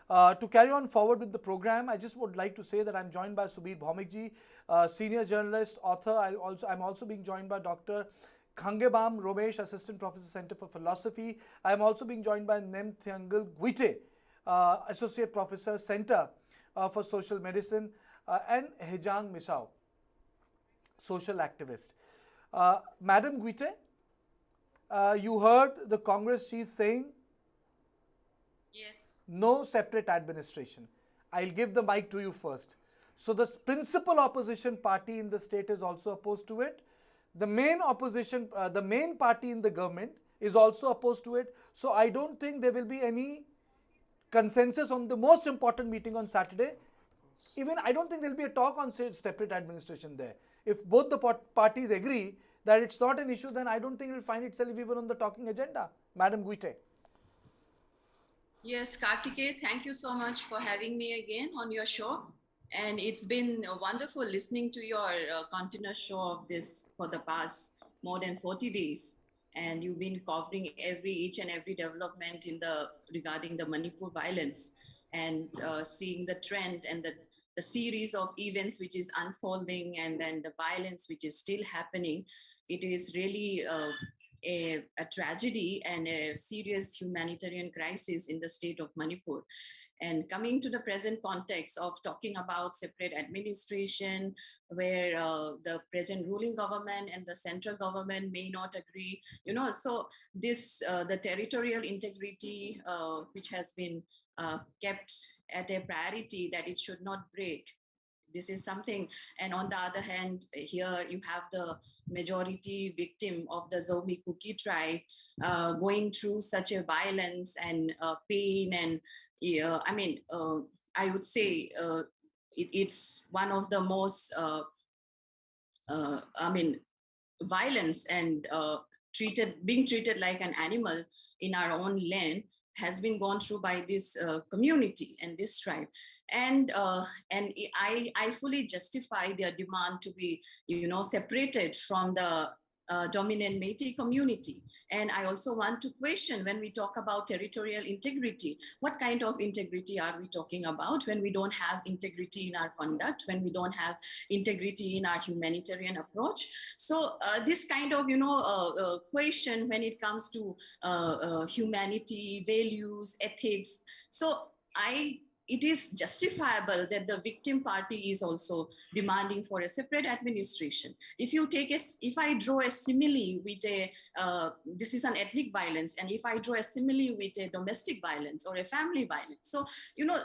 To carry on forward with the program, I just would like to say that I'm joined by Subir Bhaumikji, senior journalist, author. I'm also being joined by Dr. Khangebam Romesh, Assistant Professor, Center for Philosophy. I'm also being joined by Nemthianngai Guite, Associate Professor, Center for Social Medicine, and Hejang Misao, social activist. Madam Guite, you heard the Congress chief saying Yes. no separate administration. I'll give the mic to you first. So the principal opposition party in the state is also opposed to it. The main opposition, the main party in the government is also opposed to it. So I don't think there will be any consensus on the most important meeting on Saturday. Even I don't think there will be a talk on separate administration there. If both the parties agree that it's not an issue, then I don't think it will find itself even on the talking agenda. Madam Guite. Yes, Kartikeya, thank you so much for having me again on your show. And it's been wonderful listening to your continuous show of this for the past more than 40 days. And you've been covering each and every development in the regarding the Manipur violence and seeing the trend and the series of events which is unfolding and then the violence which is still happening. It is really a tragedy and a serious humanitarian crisis in the state of Manipur. And coming to the present context of talking about separate administration, where the present ruling government and the central government may not agree, so this the territorial integrity, which has been kept at a priority that it should not break. This is something. And on the other hand, here you have the majority victim of the Zomi Kuki tribe going through such a violence and pain. And I would say it's one of the most violence and being treated like an animal in our own land has been gone through by this community and this tribe. And I fully justify their demand to be separated from the dominant Métis community. And I also want to question, when we talk about territorial integrity, what kind of integrity are we talking about when we don't have integrity in our conduct, when we don't have integrity in our humanitarian approach? So this kind of question when it comes to humanity, values, ethics. So it is justifiable that the victim party is also demanding for a separate administration. If I draw a simile with this is an ethnic violence, and if I draw a simile with a domestic violence or a family violence, so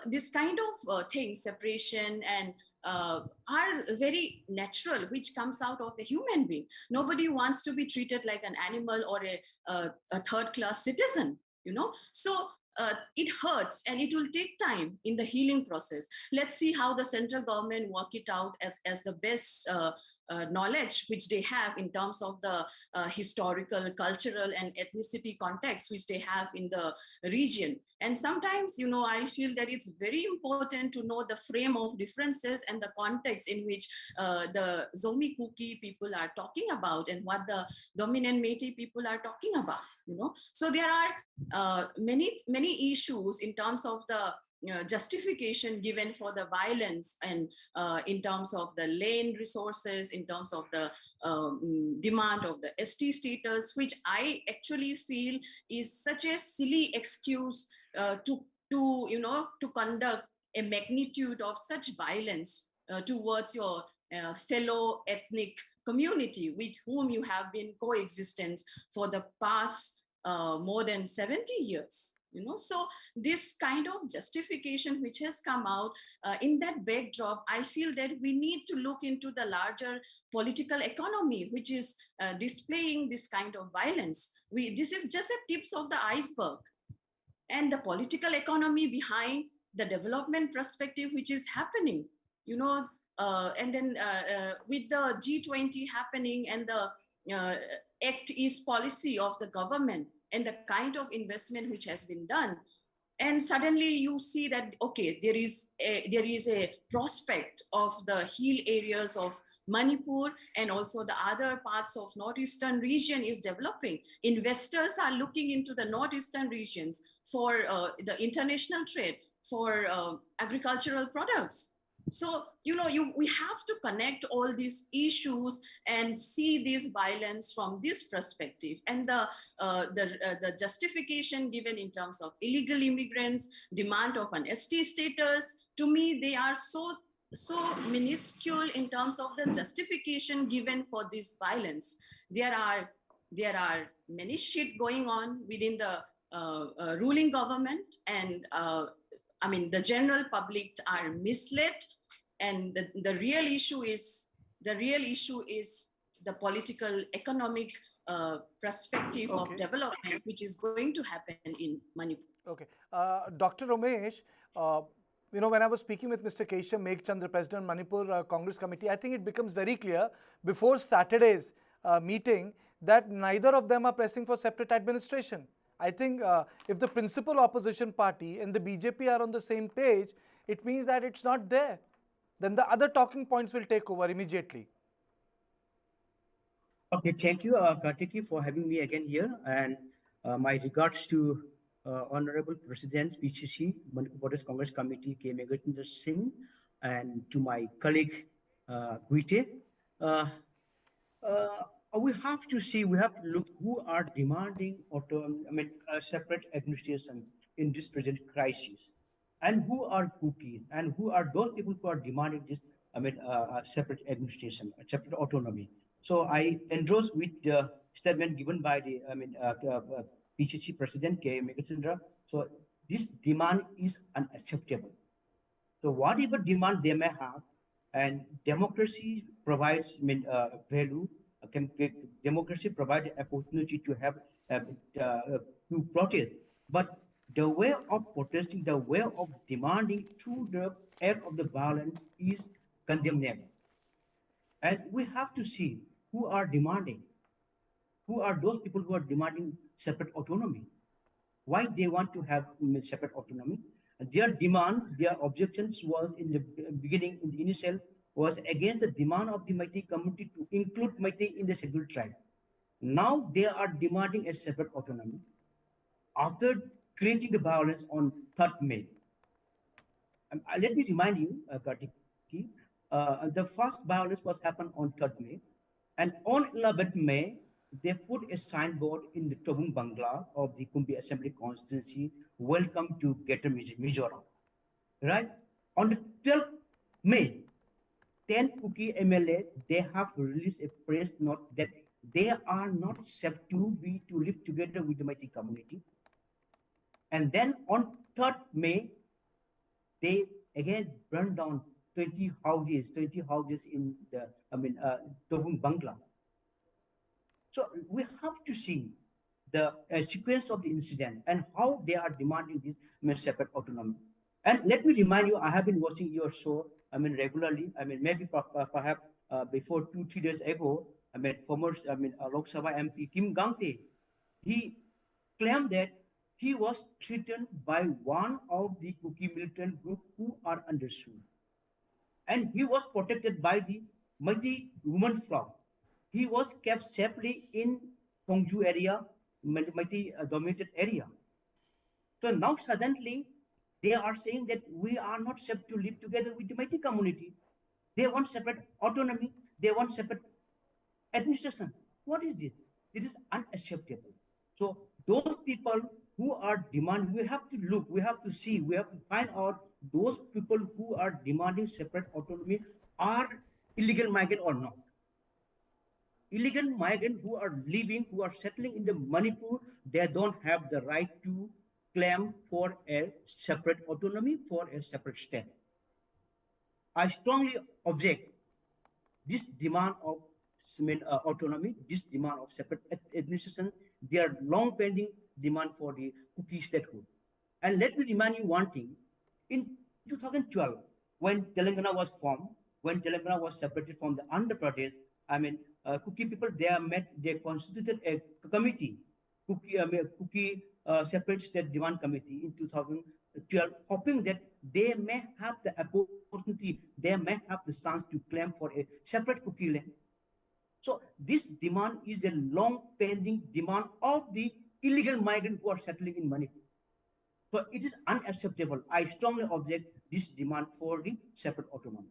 this kind of things, separation and are very natural, which comes out of a human being. Nobody wants to be treated like an animal or a third-class citizen. So it hurts and it will take time in the healing process. Let's see how the central government work it out as the best knowledge which they have in terms of the historical, cultural, and ethnicity context which they have in the region. And sometimes, I feel that it's very important to know the frame of differences and the context in which the Zomi Kuki people are talking about and what the dominant Métis people are talking about. So there are many issues in terms of the justification given for the violence, and in terms of the land resources, in terms of the demand of the ST status, which I actually feel is such a silly excuse to conduct a magnitude of such violence towards your fellow ethnic community with whom you have been coexistence for the past more than 70 years. So this kind of justification which has come out in that backdrop, I feel that we need to look into the larger political economy which is displaying this kind of violence. This is just a tips of the iceberg, and the political economy behind the development perspective which is happening, and then with the G20 happening and the Act East policy of the government and the kind of investment which has been done, and suddenly you see that okay, there is a prospect of the hill areas of Manipur and also the other parts of northeastern region is developing. Investors are looking into the northeastern regions for the international trade. agricultural products. So, we have to connect all these issues and see this violence from this perspective. And the justification given in terms of illegal immigrants, demand of an ST status, to me, they are so minuscule in terms of the justification given for this violence. There are many shit going on within the ruling government, and the general public are misled, and the real issue is the political economic perspective of development, which is going to happen in Manipur. Okay. Dr. Ramesh, when I was speaking with Mr. Keshav Meghchandra, President Manipur Congress Committee, I think it becomes very clear before Saturday's meeting that neither of them are pressing for separate administration. I think if the principal opposition party and the BJP are on the same page, it means that it's not there. Then the other talking points will take over immediately. Okay, thank you, Kartikeya, for having me again here. And my regards to Honorable President PCC, Manipur Pradesh Congress Committee, K. Meghchandra Singh, and to my colleague Guite. We have to look who are demanding separate administration in this present crisis, and who are cookies, and who are those people who are demanding this separate administration, separate autonomy. So I endorse with the statement given by the PCC President K. Meghchandra. So this demand is unacceptable. So whatever demand they may have, and democracy provides value. Democracy provides opportunity to have to protest, but the way of protesting, the way of demanding through the act of the violence is condemnable. And we have to see who are demanding, who are those people who are demanding separate autonomy, why they want to have separate autonomy. Their demand, their objections was in the beginning, in the initial, was against the demand of the Meitei community to include Meitei in the scheduled tribe. Now they are demanding a separate autonomy after creating the violence on 3rd May. Let me remind you, Kartikeya, the first violence was happened on 3rd May, and on 11th May, they put a signboard in the Tobung Bangla of the Kumbi Assembly constituency, welcome to Greater Mizoram, right? On the 12th May, 10 Kuki MLA, they have released a press note that they are not safe to live together with the Meitei community. And then on 3rd May, they again burned down 20 houses in the Tobung Bangla. So we have to see the sequence of the incident and how they are demanding this separate autonomy. And let me remind you, I have been watching your show, regularly. Maybe perhaps before 2-3 days ago, former Lok Sabha MP Kim Gangte, he claimed that he was threatened by one of the Kuki militant group who are understood. And he was protected by the Meitei woman flock. He was kept safely in Pongju area, Meitei dominated area. So now suddenly they are saying that we are not safe to live together with the Meitei community. They want separate autonomy. They want separate administration. What is this? It is unacceptable. So those people who are demanding, we have to look, we have to see, we have to find out those people who are demanding separate autonomy are illegal migrant or not. Illegal migrants who are living, who are settling in the Manipur, they don't have the right to claim for a separate autonomy, for a separate state. I strongly object this demand of autonomy, this demand of separate administration, their long pending demand for the Kuki statehood. And let me remind you one thing. In 2012, when Telangana was formed, when Telangana was separated from the Andhra Pradesh, Kuki people, they constituted a committee, Kuki Separate State Demand Committee in 2012, hoping that they may have the opportunity, they may have the chance to claim for a separate Kuki land. So this demand is a long pending demand of the illegal migrants who are settling in Manipur. So it is unacceptable. I strongly object this demand for the separate autonomy.